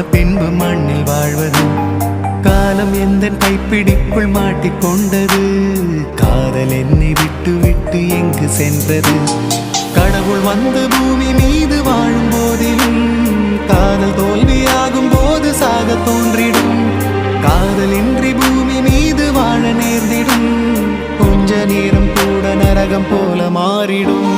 பின்பு மண்ணில் வாழ்வது. காலம் எந்த கைப்பிடிக்குள் மாட்டிக்கொண்டது. காதல் என்னை விட்டு விட்டு எங்கு சென்றது. கடவுள் வந்து பூமி மீது வாழும் போதிலும் காதல் தோல்வியாகும் போது சாக தோன்றிடும். காதலின்றி பூமி மீது வாழ நேர்ந்திடும். கொஞ்ச நேரம் கூட நரகம் போல மாறிடும்.